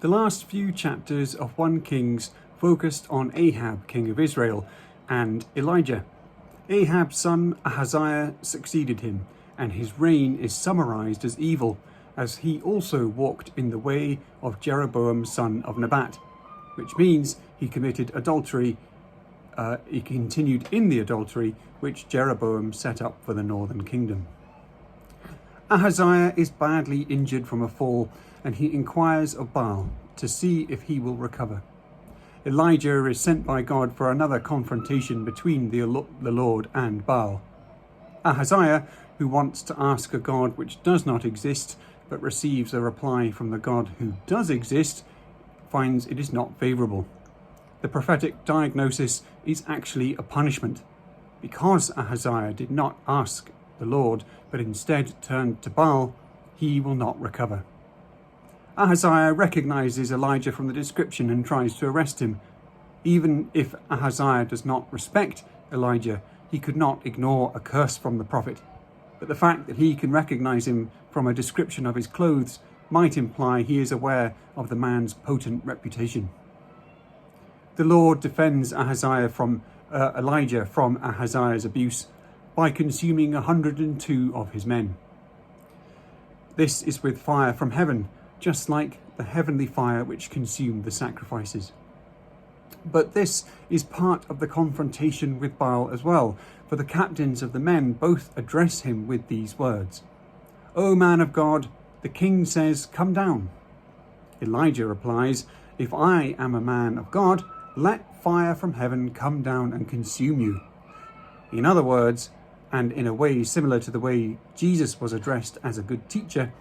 The last few chapters of 1 Kings focused on Ahab, king of Israel, and Elijah. Ahab's son Ahaziah succeeded him, and his reign is summarized as evil, as he also walked in the way of Jeroboam son of Nebat, which means he committed adultery. He continued in the adultery which Jeroboam set up for the northern kingdom. Ahaziah is badly injured from a fall, and he inquires of Baal to see if he will recover. Elijah is sent by God for another confrontation between the Lord and Baal. Ahaziah, who wants to ask a God which does not exist, but receives a reply from the God who does exist, finds it is not favourable. The prophetic diagnosis is actually a punishment. Because Ahaziah did not ask the Lord, but instead turned to Baal, he will not recover. Ahaziah recognizes Elijah from the description and tries to arrest him. Even if Ahaziah does not respect Elijah, he could not ignore a curse from the prophet. But the fact that he can recognize him from a description of his clothes might imply he is aware of the man's potent reputation. The Lord defends Elijah from Ahaziah's abuse by consuming 102 of his men. This is with fire from heaven, just like the heavenly fire which consumed the sacrifices. But this is part of the confrontation with Baal as well, for the captains of the men both address him with these words: "O man of God, the king says, come down." Elijah replies, "If I am a man of God, let fire from heaven come down and consume you." In other words, and in a way similar to the way Jesus was addressed as a good teacher,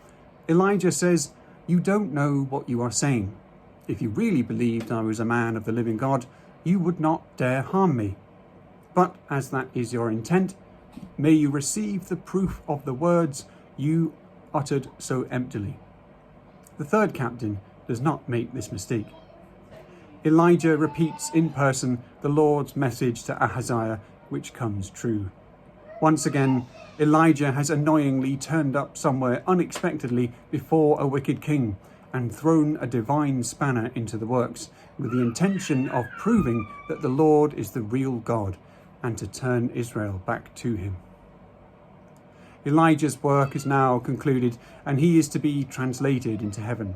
Elijah says, "You don't know what you are saying. If you really believed I was a man of the living God, you would not dare harm me. But as that is your intent, may you receive the proof of the words you uttered so emptily." The third captain does not make this mistake. Elijah repeats in person the Lord's message to Ahaziah, which comes true. Once again, Elijah has annoyingly turned up somewhere unexpectedly before a wicked king and thrown a divine spanner into the works with the intention of proving that the Lord is the real God and to turn Israel back to him. Elijah's work is now concluded, and he is to be translated into heaven.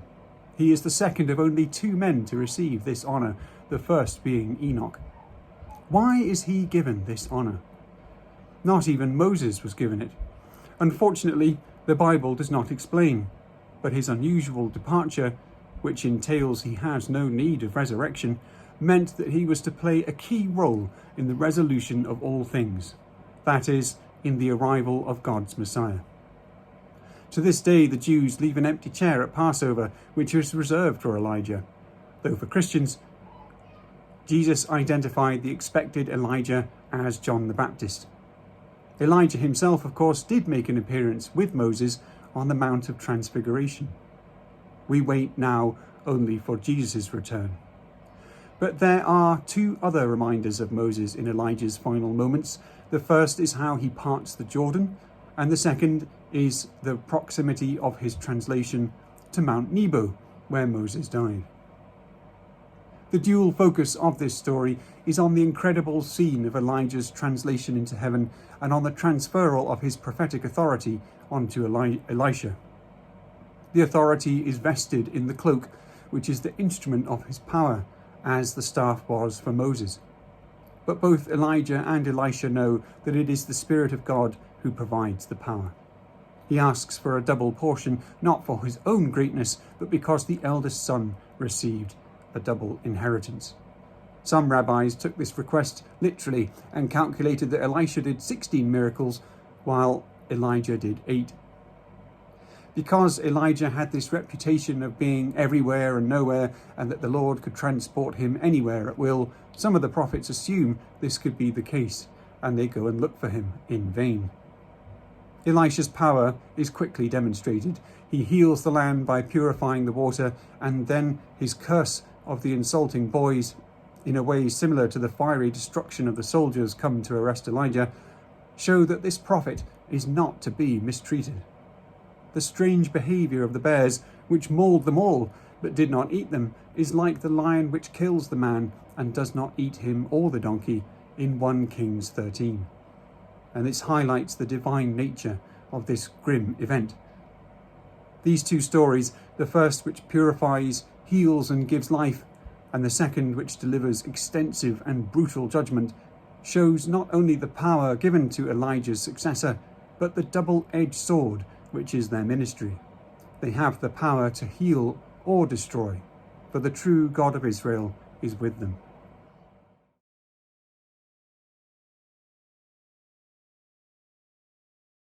He is the second of only 2 men to receive this honour, the first being Enoch. Why is he given this honour? Not even Moses was given it. Unfortunately, the Bible does not explain, but his unusual departure, which entails he has no need of resurrection, meant that he was to play a key role in the resolution of all things, that is, in the arrival of God's Messiah. To this day, the Jews leave an empty chair at Passover, which is reserved for Elijah, though for Christians, Jesus identified the expected Elijah as John the Baptist. Elijah himself, of course, did make an appearance with Moses on the Mount of Transfiguration. We wait now only for Jesus' return. But there are 2 other reminders of Moses in Elijah's final moments. The first is how he parts the Jordan, and the second is the proximity of his translation to Mount Nebo, where Moses died. The dual focus of this story is on the incredible scene of Elijah's translation into heaven and on the transferal of his prophetic authority onto Elisha. The authority is vested in the cloak, which is the instrument of his power, as the staff was for Moses. But both Elijah and Elisha know that it is the Spirit of God who provides the power. He asks for a double portion, not for his own greatness, but because the eldest son received a double inheritance. Some rabbis took this request literally and calculated that Elisha did 16 miracles while Elijah did 8. Because Elijah had this reputation of being everywhere and nowhere, and that the Lord could transport him anywhere at will, some of the prophets assume this could be the case, and they go and look for him in vain. Elisha's power is quickly demonstrated. He heals the land by purifying the water, and then his curse of the insulting boys, in a way similar to the fiery destruction of the soldiers come to arrest Elijah, show that this prophet is not to be mistreated. The strange behaviour of the bears, which mauled them all, but did not eat them, is like the lion which kills the man and does not eat him or the donkey, in 1 Kings 13. And this highlights the divine nature of this grim event. These two stories, the first which purifies, heals and gives life, and the second which delivers extensive and brutal judgment, shows not only the power given to Elijah's successor, but the double-edged sword which is their ministry. They have the power to heal or destroy, for the true God of Israel is with them.